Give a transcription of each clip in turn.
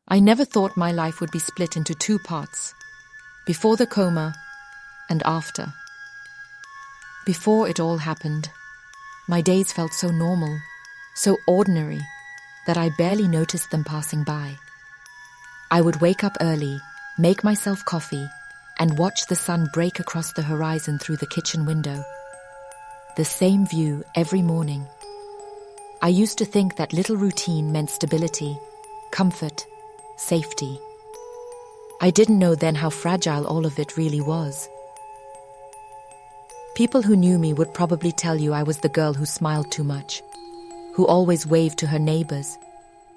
I never thought my life would be split into two parts, before the coma and after. Before it all happened, my days felt so normal, so ordinary, that I barely noticed them passing by. I would wake up early, make myself coffee, and watch the sun break across the horizon through the kitchen window. The same view every morning. I used to think that little routine meant stability, comfort, safety. I didn't know then how fragile all of it really was. People who knew me would probably tell you I was the girl who smiled too much, who always waved to her neighbors,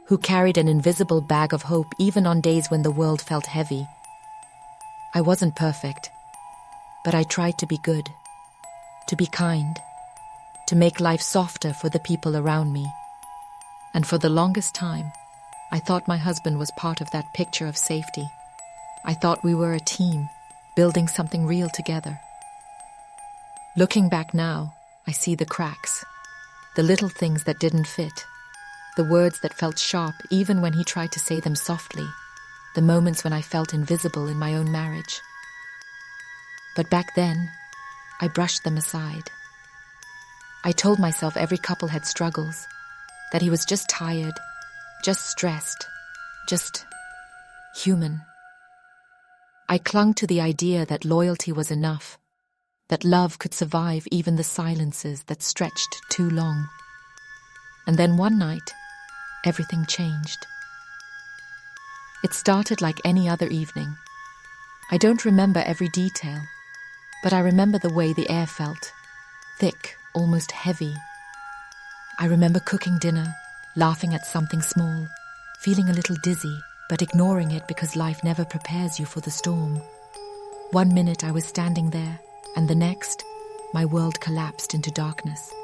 who carried an invisible bag of hope even on days when the world felt heavy. I wasn't perfect, but I tried to be good, to be kind, to make life softer for the people around me. And for the longest time, I thought my husband was part of that picture of safety. I thought we were a team, building something real together. Looking back now, I see the cracks, the little things that didn't fit, the words that felt sharp even when he tried to say them softly, the moments when I felt invisible in my own marriage. But back then, I brushed them aside. I told myself every couple had struggles, that he was just tired, just stressed, just human. I clung to the idea that loyalty was enough, that love could survive even the silences that stretched too long. And then one night, everything changed. It started like any other evening. I don't remember every detail, but I remember the way the air felt, thick, almost heavy. I remember cooking dinner, laughing at something small, feeling a little dizzy, but ignoring it because life never prepares you for the storm. One minute I was standing there, and the next, my world collapsed into darkness.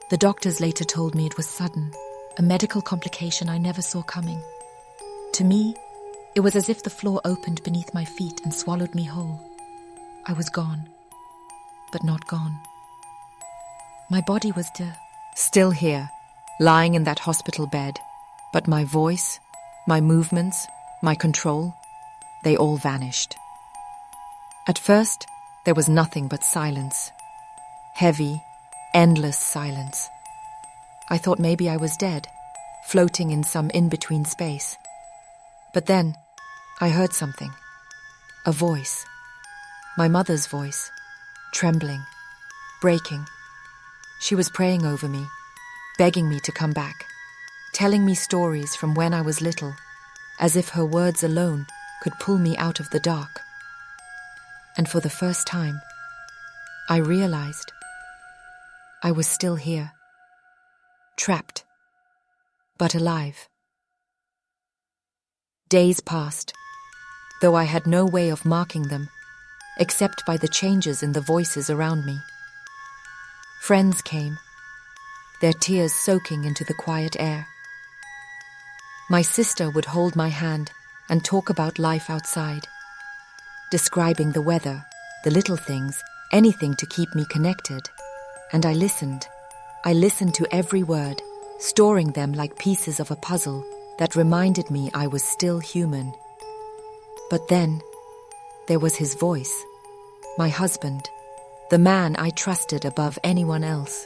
The doctors later told me it was sudden, a medical complication I never saw coming. To me, it was as if the floor opened beneath my feet and swallowed me whole. I was gone, but not gone. My body was still here, lying in that hospital bed, but my voice, my movements, my control, they all vanished. At first, there was nothing but silence. Heavy, endless silence. I thought maybe I was dead, floating in some in-between space. But then, I heard something. A voice. My mother's voice. Trembling. Breaking. She was praying over me, begging me to come back, telling me stories from when I was little, as if her words alone could pull me out of the dark. And for the first time, I realized I was still here, trapped, but alive. Days passed, though I had no way of marking them, except by the changes in the voices around me. Friends came, their tears soaking into the quiet air. My sister would hold my hand and talk about life outside, describing the weather, the little things, anything to keep me connected. And I listened. I listened to every word, storing them like pieces of a puzzle that reminded me I was still human. But then, there was his voice, my husband, the man I trusted above anyone else.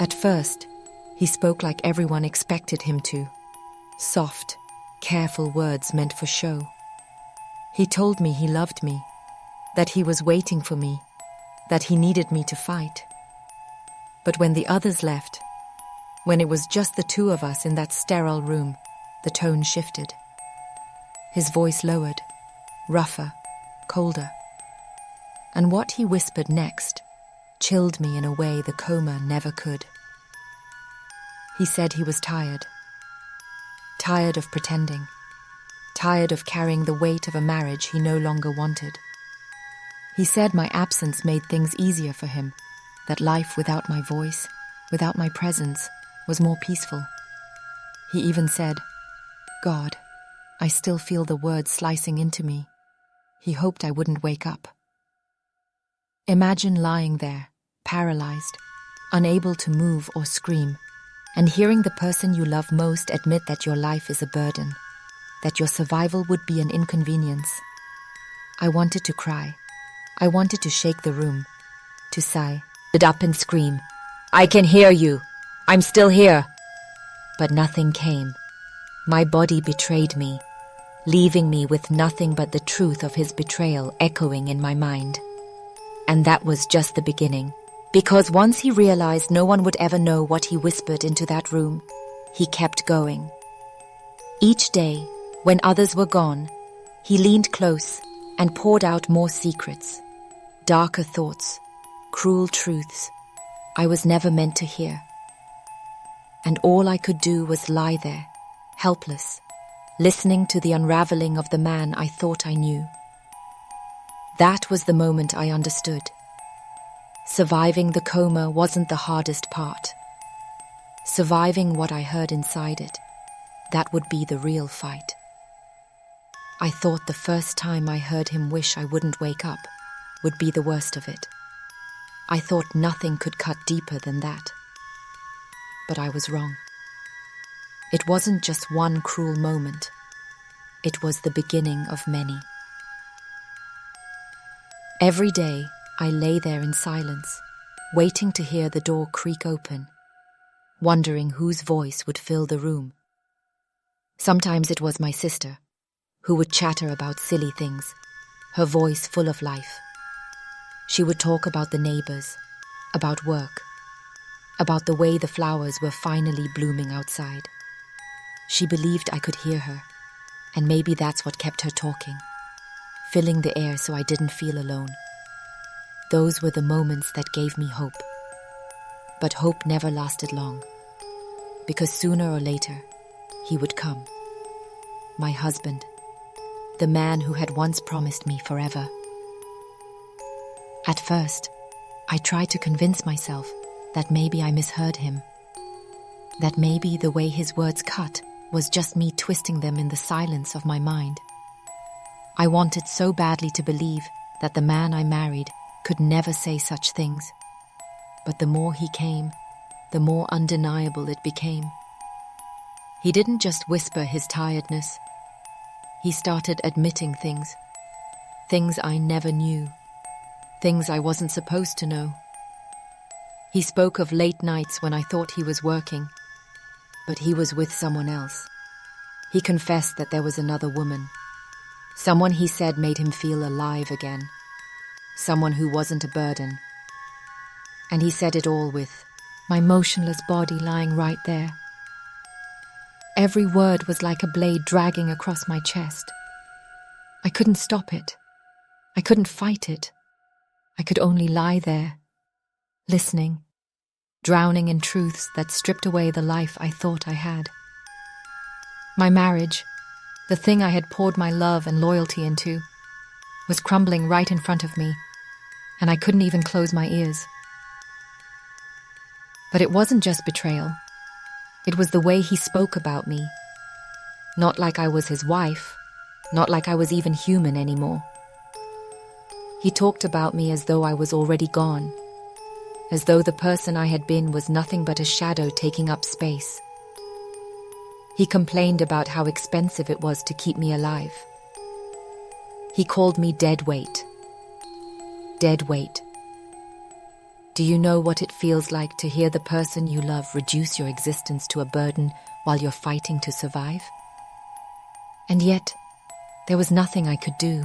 At first, he spoke like everyone expected him to. Soft, careful words meant for show. He told me he loved me, that he was waiting for me, that he needed me to fight. But when the others left, when it was just the two of us in that sterile room, the tone shifted. His voice lowered, rougher, colder. And what he whispered next chilled me in a way the coma never could. He said he was tired. Tired of pretending. Tired of carrying the weight of a marriage he no longer wanted. He said my absence made things easier for him, that life without my voice, without my presence, was more peaceful. He even said, "God, I still feel the words slicing into me." He hoped I wouldn't wake up. Imagine lying there, paralyzed, unable to move or scream, and hearing the person you love most admit that your life is a burden, that your survival would be an inconvenience. I wanted to cry. I wanted to shake the room, to sigh, sit up and scream, "I can hear you! I'm still here!" But nothing came. My body betrayed me, leaving me with nothing but the truth of his betrayal echoing in my mind. And that was just the beginning, because once he realized no one would ever know what he whispered into that room, he kept going. Each day, when others were gone, he leaned close and poured out more secrets, darker thoughts, cruel truths I was never meant to hear. And all I could do was lie there, helpless, listening to the unraveling of the man I thought I knew. That was the moment I understood. Surviving the coma wasn't the hardest part. Surviving what I heard inside it, that would be the real fight. I thought the first time I heard him wish I wouldn't wake up would be the worst of it. I thought nothing could cut deeper than that. But I was wrong. It wasn't just one cruel moment. It was the beginning of many. Every day, I lay there in silence, waiting to hear the door creak open, wondering whose voice would fill the room. Sometimes it was my sister, who would chatter about silly things, her voice full of life. She would talk about the neighbors, about work, about the way the flowers were finally blooming outside. She believed I could hear her, and maybe that's what kept her talking, filling the air so I didn't feel alone. Those were the moments that gave me hope. But hope never lasted long, because sooner or later, he would come. My husband, the man who had once promised me forever. At first, I tried to convince myself that maybe I misheard him, that maybe the way his words cut was just me twisting them in the silence of my mind. I wanted so badly to believe that the man I married could never say such things. But the more he came, the more undeniable it became. He didn't just whisper his tiredness. He started admitting things I never knew, things I wasn't supposed to know. He spoke of late nights when I thought he was working, but he was with someone else. He confessed that there was another woman, someone he said made him feel alive again, someone who wasn't a burden. And he said it all with my motionless body lying right there. Every word was like a blade dragging across my chest. I couldn't stop it. I couldn't fight it. I could only lie there, listening, drowning in truths that stripped away the life I thought I had. My marriage, the thing I had poured my love and loyalty into, was crumbling right in front of me, and I couldn't even close my ears. But it wasn't just betrayal. It was the way he spoke about me. Not like I was his wife, not like I was even human anymore. He talked about me as though I was already gone, as though the person I had been was nothing but a shadow taking up space. He complained about how expensive it was to keep me alive. He called me dead weight. Dead weight. Do you know what it feels like to hear the person you love reduce your existence to a burden while you're fighting to survive? And yet, there was nothing I could do.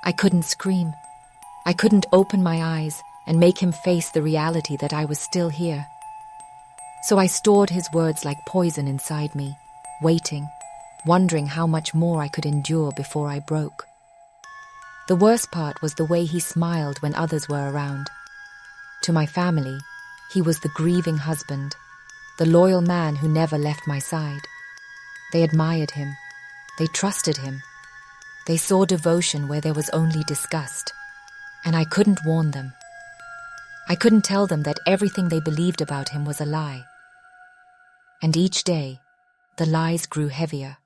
I couldn't scream. I couldn't open my eyes and make him face the reality that I was still here. So I stored his words like poison inside me, waiting, wondering how much more I could endure before I broke. The worst part was the way he smiled when others were around. To my family, he was the grieving husband, the loyal man who never left my side. They admired him. They trusted him. They saw devotion where there was only disgust. And I couldn't warn them. I couldn't tell them that everything they believed about him was a lie. And each day, the lies grew heavier.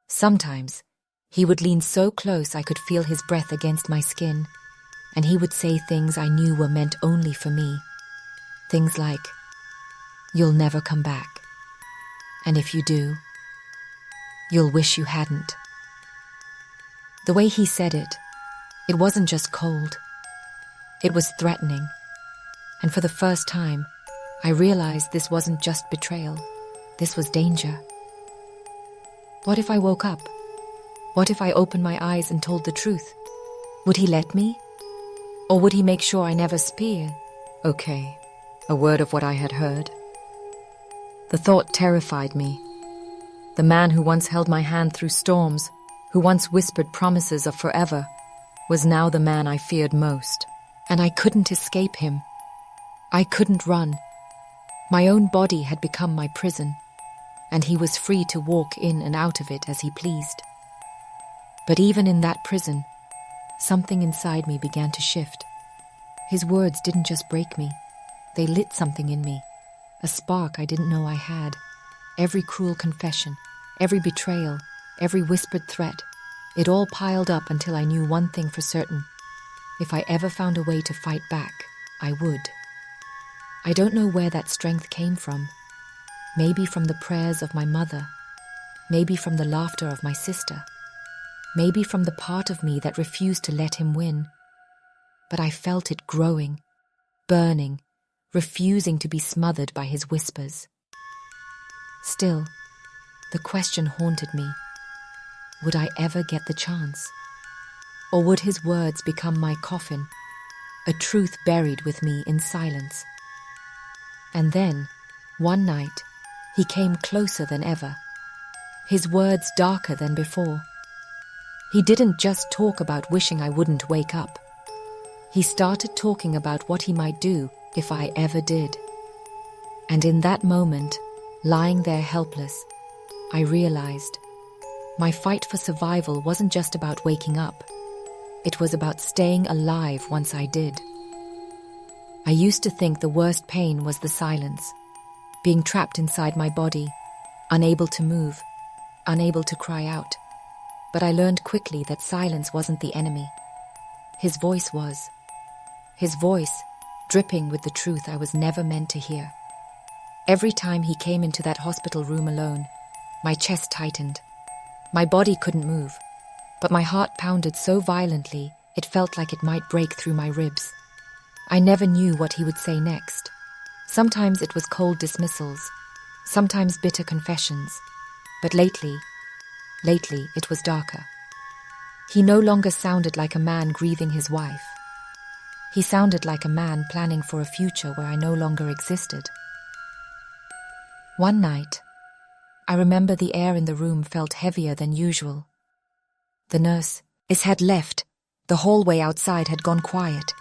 Sometimes, he would lean so close I could feel his breath against my skin, and he would say things I knew were meant only for me. Things like, You'll never come back. And if you do, you'll wish you hadn't. The way he said it, it wasn't just cold. It was threatening. And for the first time, I realized this wasn't just betrayal. This was danger. What if I woke up? What if I opened my eyes and told the truth? Would he let me? Or would he make sure I never speak? Okay, a word of what I had heard. The thought terrified me. The man who once held my hand through storms, who once whispered promises of forever, was now the man I feared most. And I couldn't escape him. I couldn't run. My own body had become my prison, and he was free to walk in and out of it as he pleased. But even in that prison, something inside me began to shift. His words didn't just break me. They lit something in me, a spark I didn't know I had. Every cruel confession, every betrayal, every whispered threat, it all piled up until I knew one thing for certain. If I ever found a way to fight back, I would. I don't know where that strength came from. Maybe from the prayers of my mother. Maybe from the laughter of my sister. Maybe from the part of me that refused to let him win. But I felt it growing, burning, refusing to be smothered by his whispers. Still, the question haunted me. Would I ever get the chance? Or would his words become my coffin, a truth buried with me in silence? And then, one night, he came closer than ever, his words darker than before. He didn't just talk about wishing I wouldn't wake up. He started talking about what he might do if I ever did. And in that moment, lying there helpless, I realized my fight for survival wasn't just about waking up. It was about staying alive once I did. I used to think the worst pain was the silence, being trapped inside my body, unable to move, unable to cry out. But I learned quickly that silence wasn't the enemy. His voice was. His voice, dripping with the truth I was never meant to hear. Every time he came into that hospital room alone, my chest tightened. My body couldn't move, but my heart pounded so violently it felt like it might break through my ribs. I never knew what he would say next. Sometimes it was cold dismissals, sometimes bitter confessions, but lately it was darker. He no longer sounded like a man grieving his wife. He sounded like a man planning for a future where I no longer existed. One night, I remember the air in the room felt heavier than usual. The nurse had left. The hallway outside had gone quiet.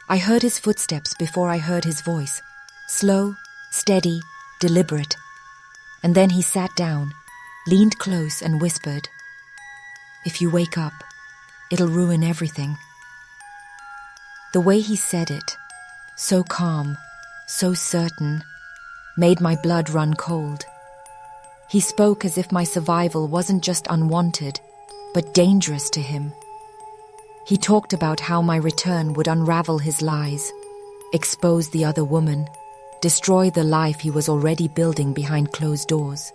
I heard his footsteps before I heard his voice. Slow, steady, deliberate. And then he sat down, leaned close and whispered, "If you wake up, it'll ruin everything." The way he said it, so calm, so certain, made my blood run cold. He spoke as if my survival wasn't just unwanted, but dangerous to him. He talked about how my return would unravel his lies, expose the other woman, destroy the life he was already building behind closed doors.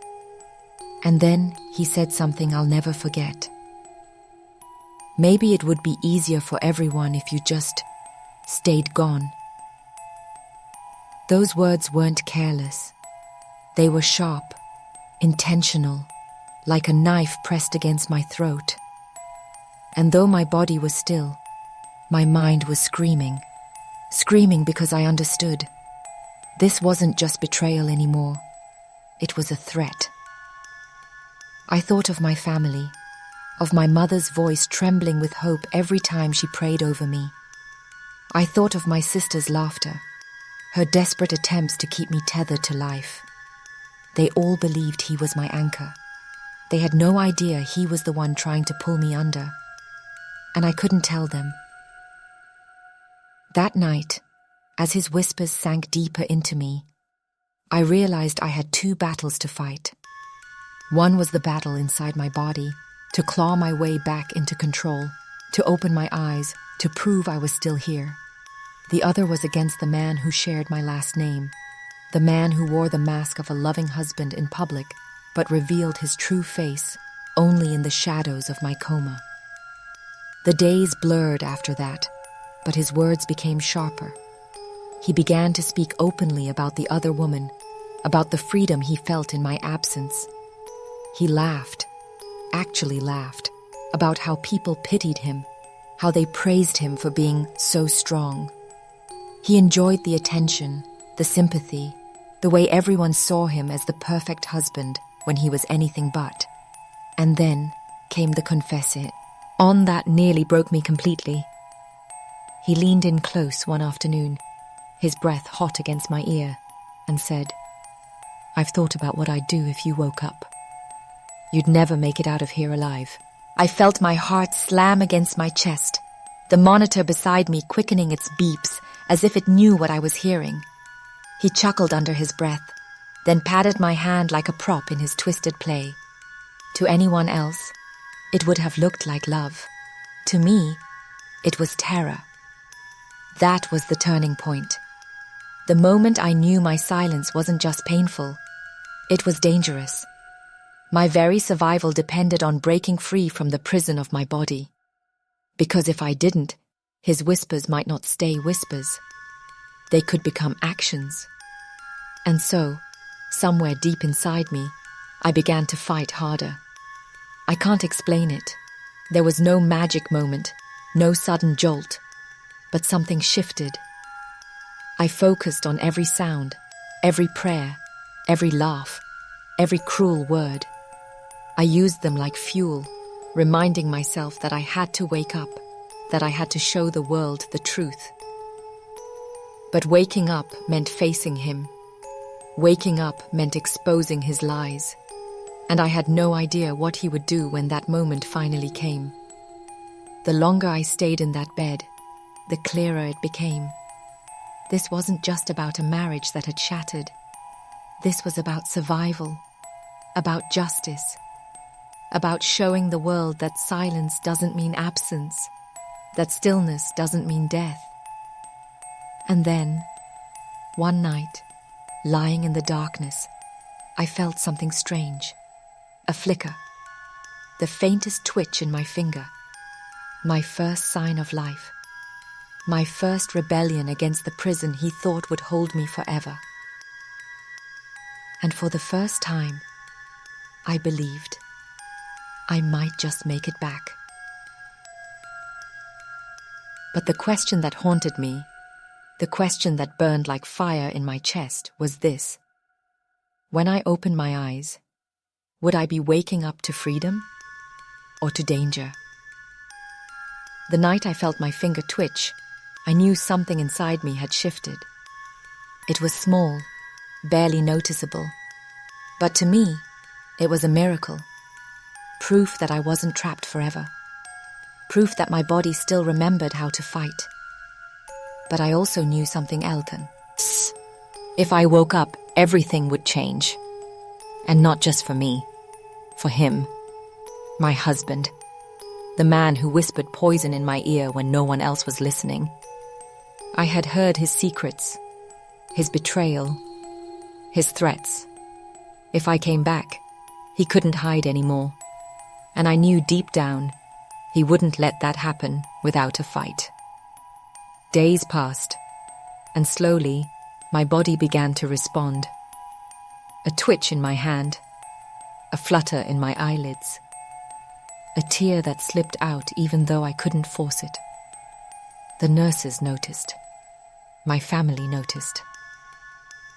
And then he said something I'll never forget. Maybe it would be easier for everyone if you just stayed gone. Those words weren't careless. They were sharp, intentional, like a knife pressed against my throat. And though my body was still, my mind was screaming because I understood. This wasn't just betrayal anymore. It was a threat. I thought of my family, of my mother's voice trembling with hope every time she prayed over me. I thought of my sister's laughter, her desperate attempts to keep me tethered to life. They all believed he was my anchor. They had no idea he was the one trying to pull me under. And I couldn't tell them. That night, as his whispers sank deeper into me, I realized I had two battles to fight. One was the battle inside my body, to claw my way back into control, to open my eyes, to prove I was still here. The other was against the man who shared my last name, The man who wore the mask of a loving husband in public, but revealed his true face only in the shadows of my coma. The days blurred after that, but his words became sharper. He began to speak openly about the other woman, about the freedom he felt in my absence. He laughed, actually laughed, about how people pitied him, how they praised him for being so strong. He enjoyed the attention, the sympathy, the way everyone saw him as the perfect husband when he was anything but. And then came the confession. On that nearly broke me completely. He leaned in close one afternoon, his breath hot against my ear, and said, "I've thought about what I'd do if you woke up. You'd never make it out of here alive." I felt my heart slam against my chest, the monitor beside me quickening its beeps as if it knew what I was hearing. He chuckled under his breath, then patted my hand like a prop in his twisted play. To anyone else, it would have looked like love. To me, it was terror. That was the turning point. The moment I knew my silence wasn't just painful, it was dangerous. My very survival depended on breaking free from the prison of my body. Because if I didn't, his whispers might not stay whispers. They could become actions. And so, somewhere deep inside me, I began to fight harder. I can't explain it. There was no magic moment, no sudden jolt, but something shifted. I focused on every sound, every prayer, every laugh, every cruel word. I used them like fuel, reminding myself that I had to wake up, that I had to show the world the truth. But waking up meant facing him. Waking up meant exposing his lies. And I had no idea what he would do when that moment finally came. The longer I stayed in that bed, the clearer it became. This wasn't just about a marriage that had shattered. This was about survival, about justice, about showing the world that silence doesn't mean absence, that stillness doesn't mean death. And then, one night, lying in the darkness, I felt something strange. A flicker, the faintest twitch in my finger. My first sign of life. My first rebellion against the prison he thought would hold me forever. And for the first time, I believed I might just make it back. But the question that haunted me, the question that burned like fire in my chest, was this. When I opened my eyes, would I be waking up to freedom or to danger? The night I felt my finger twitch, I knew something inside me had shifted. It was small, barely noticeable, but to me, it was a miracle. Proof that I wasn't trapped forever. Proof that my body still remembered how to fight. But I also knew something else. If I woke up, everything would change. And not just for me. For him. My husband. The man who whispered poison in my ear when no one else was listening. I had heard his secrets. His betrayal. His threats. If I came back, he couldn't hide anymore. And I knew deep down, he wouldn't let that happen without a fight. Days passed, and slowly, my body began to respond. A twitch in my hand, a flutter in my eyelids, a tear that slipped out even though I couldn't force it. The nurses noticed. My family noticed.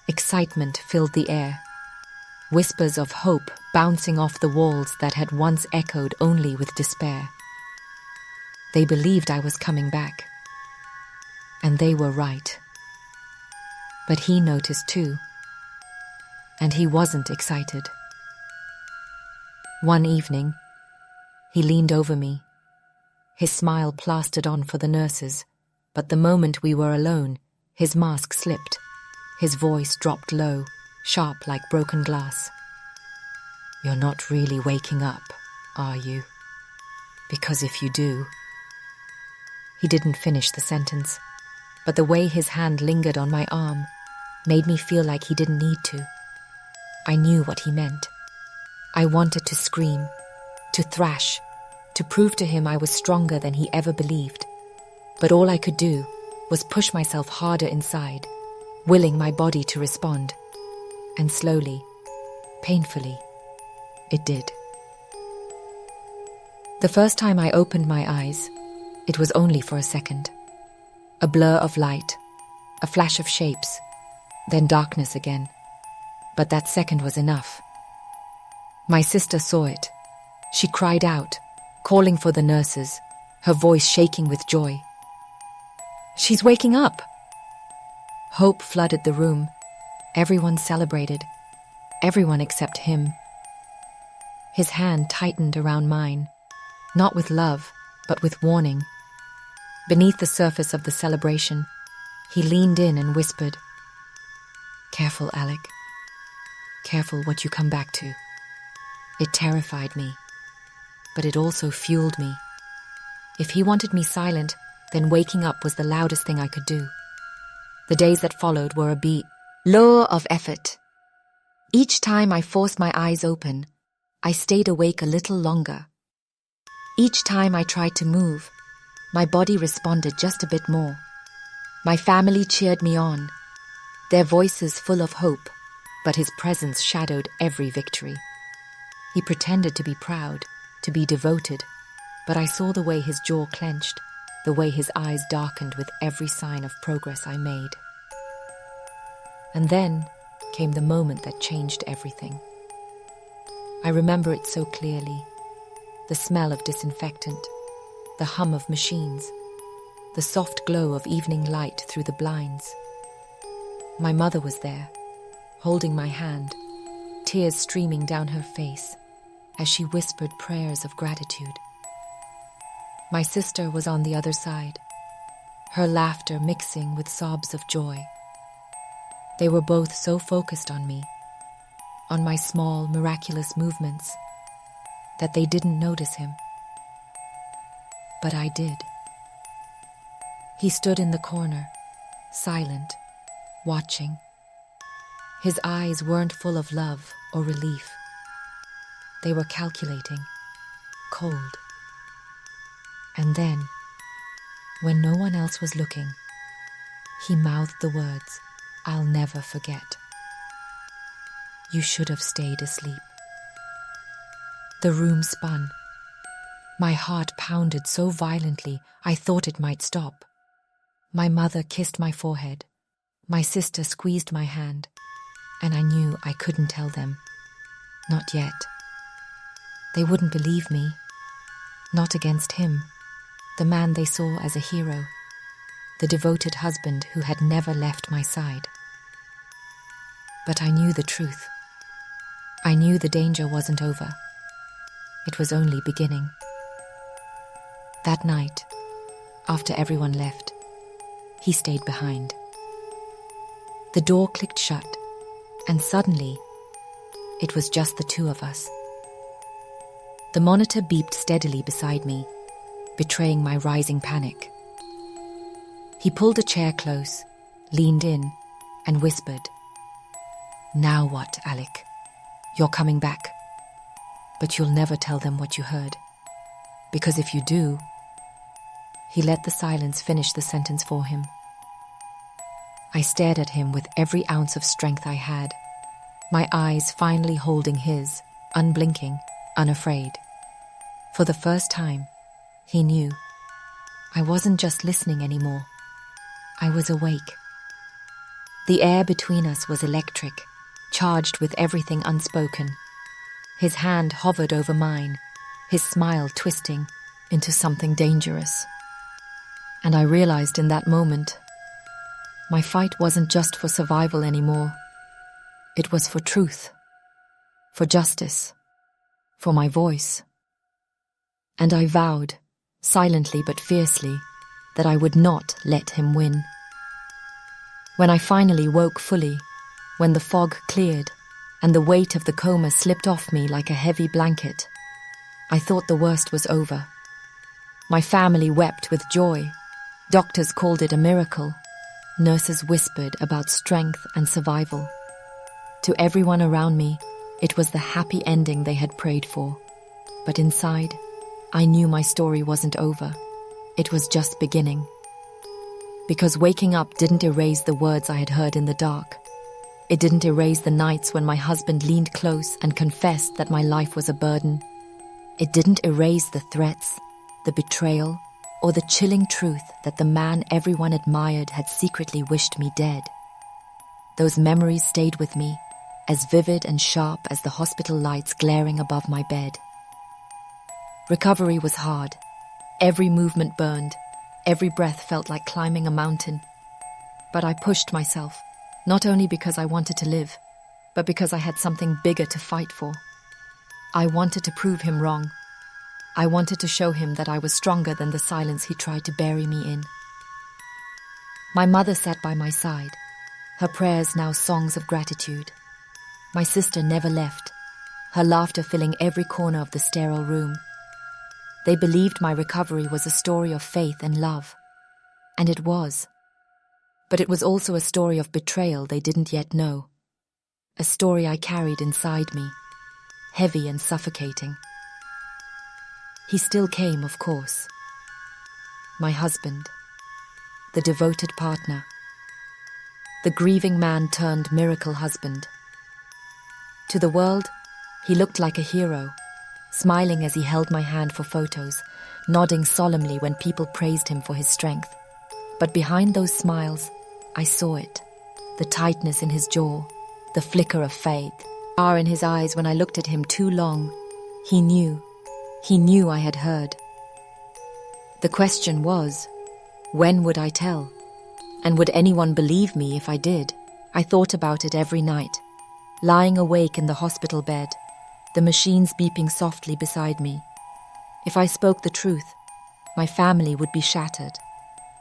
Excitement filled the air. Whispers of hope bouncing off the walls that had once echoed only with despair. They believed I was coming back. And they were right. But he noticed too. And he wasn't excited. One evening, he leaned over me, his smile plastered on for the nurses, but the moment we were alone, his mask slipped, his voice dropped low, sharp like broken glass. "You're not really waking up, are you? Because if you do..." He didn't finish the sentence, but the way his hand lingered on my arm, made me feel like he didn't need to. I knew what he meant. I wanted to scream, to thrash, to prove to him I was stronger than he ever believed. But all I could do was push myself harder inside, willing my body to respond. And slowly, painfully, it did. The first time I opened my eyes, it was only for a second. A blur of light, a flash of shapes, then darkness again. But that second was enough. My sister saw it. She cried out, calling for the nurses, her voice shaking with joy. "She's waking up!" Hope flooded the room. Everyone celebrated. Everyone except him. His hand tightened around mine, not with love, but with warning. Beneath the surface of the celebration, he leaned in and whispered, "Careful, Alec. Careful what you come back to." It terrified me, but it also fueled me. If he wanted me silent, then waking up was the loudest thing I could do. The days that followed were a law of effort. Each time I forced my eyes open, I stayed awake a little longer. Each time I tried to move, my body responded just a bit more. My family cheered me on, their voices full of hope, but his presence shadowed every victory. He pretended to be proud, to be devoted, but I saw the way his jaw clenched, the way his eyes darkened with every sign of progress I made. And then came the moment that changed everything. I remember it so clearly. The smell of disinfectant, the hum of machines, the soft glow of evening light through the blinds. My mother was there, holding my hand, tears streaming down her face as she whispered prayers of gratitude. My sister was on the other side, her laughter mixing with sobs of joy. They were both so focused on me, on my small, miraculous movements, that they didn't notice him. But I did. He stood in the corner, silent, watching. His eyes weren't full of love or relief. They were calculating, cold. And then, when no one else was looking, he mouthed the words I'll never forget. "You should have stayed asleep." The room spun. My heart pounded so violently I thought it might stop. My mother kissed my forehead. My sister squeezed my hand, and I knew I couldn't tell them. Not yet. They wouldn't believe me. Not against him, the man they saw as a hero, the devoted husband who had never left my side. But I knew the truth. I knew the danger wasn't over. It was only beginning. That night, after everyone left, he stayed behind. The door clicked shut, and suddenly, it was just the two of us. The monitor beeped steadily beside me, betraying my rising panic. He pulled a chair close, leaned in, and whispered, "Now what, Alec? You're coming back. But you'll never tell them what you heard. Because if you do..." He let the silence finish the sentence for him. I stared at him with every ounce of strength I had, my eyes finally holding his, unblinking, unafraid. For the first time, he knew. I wasn't just listening anymore. I was awake. The air between us was electric, charged with everything unspoken. His hand hovered over mine, his smile twisting into something dangerous. And I realized in that moment, my fight wasn't just for survival anymore. It was for truth, for justice, for my voice. And I vowed, silently but fiercely, that I would not let him win. When I finally woke fully, when the fog cleared and the weight of the coma slipped off me like a heavy blanket, I thought the worst was over. My family wept with joy. Doctors called it a miracle. Nurses whispered about strength and survival. To everyone around me, it was the happy ending they had prayed for. But inside, I knew my story wasn't over. It was just beginning. Because waking up didn't erase the words I had heard in the dark. It didn't erase the nights when my husband leaned close and confessed that my life was a burden. It didn't erase the threats, the betrayal, or the chilling truth that the man everyone admired had secretly wished me dead. Those memories stayed with me, as vivid and sharp as the hospital lights glaring above my bed. Recovery was hard. Every movement burned. Every breath felt like climbing a mountain. But I pushed myself, not only because I wanted to live, but because I had something bigger to fight for. I wanted to prove him wrong. I wanted to show him that I was stronger than the silence he tried to bury me in. My mother sat by my side, her prayers now songs of gratitude. My sister never left, her laughter filling every corner of the sterile room. They believed my recovery was a story of faith and love. And it was. But it was also a story of betrayal they didn't yet know. A story I carried inside me, heavy and suffocating. He still came, of course. My husband, the devoted partner, the grieving man turned miracle husband. To the world, he looked like a hero, smiling as he held my hand for photos, nodding solemnly when people praised him for his strength. But behind those smiles, I saw it, the tightness in his jaw, the flicker of faith. Far in his eyes when I looked at him too long, he knew I had heard. The question was, when would I tell? And would anyone believe me if I did? I thought about it every night, lying awake in the hospital bed, the machines beeping softly beside me. If I spoke the truth, my family would be shattered.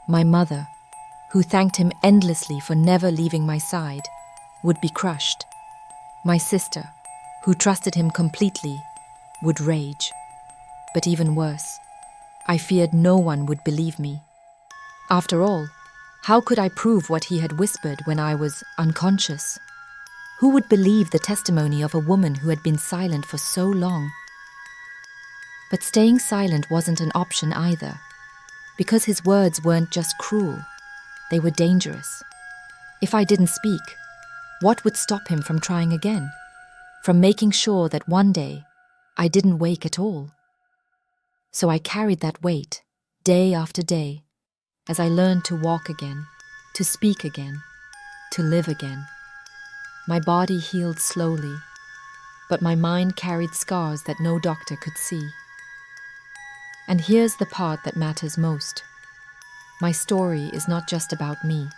My mother, who thanked him endlessly for never leaving my side, would be crushed. My sister, who trusted him completely, would rage. But even worse, I feared no one would believe me. After all, how could I prove what he had whispered when I was unconscious? Who would believe the testimony of a woman who had been silent for so long? But staying silent wasn't an option either, because his words weren't just cruel, they were dangerous. If I didn't speak, what would stop him from trying again? From making sure that one day I didn't wake at all? So I carried that weight, day after day, as I learned to walk again, to speak again, to live again. My body healed slowly, but my mind carried scars that no doctor could see. And here's the part that matters most. My story is not just about me.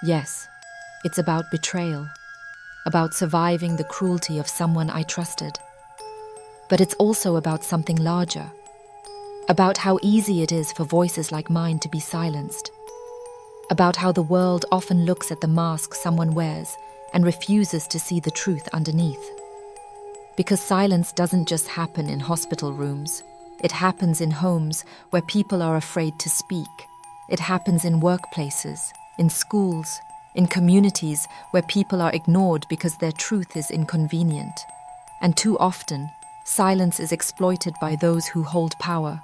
Yes, it's about betrayal, about surviving the cruelty of someone I trusted. But it's also about something larger, about how easy it is for voices like mine to be silenced, about how the world often looks at the mask someone wears and refuses to see the truth underneath. Because silence doesn't just happen in hospital rooms. It happens in homes where people are afraid to speak. It happens in workplaces, in schools, in communities where people are ignored because their truth is inconvenient. And too often, silence is exploited by those who hold power,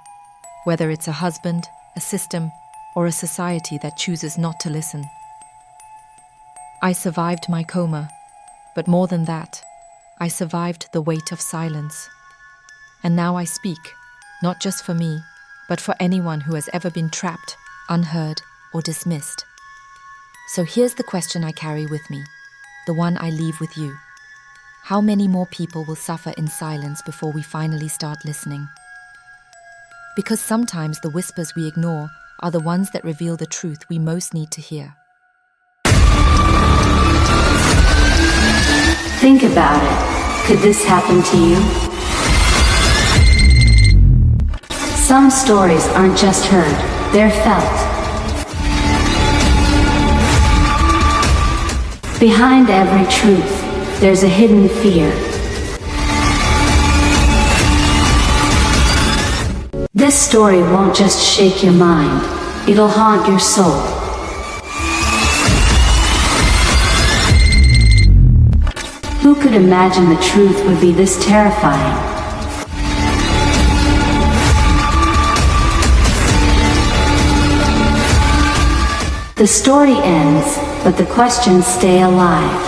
whether it's a husband, a system, or a society that chooses not to listen. I survived my coma, but more than that, I survived the weight of silence. And now I speak, not just for me, but for anyone who has ever been trapped, unheard, or dismissed. So here's the question I carry with me, the one I leave with you. How many more people will suffer in silence before we finally start listening? Because sometimes the whispers we ignore are the ones that reveal the truth we most need to hear. Think about it. Could this happen to you? Some stories aren't just heard, they're felt. Behind every truth, there's a hidden fear. This story won't just shake your mind, it'll haunt your soul. Who could imagine the truth would be this terrifying? The story ends, but the questions stay alive.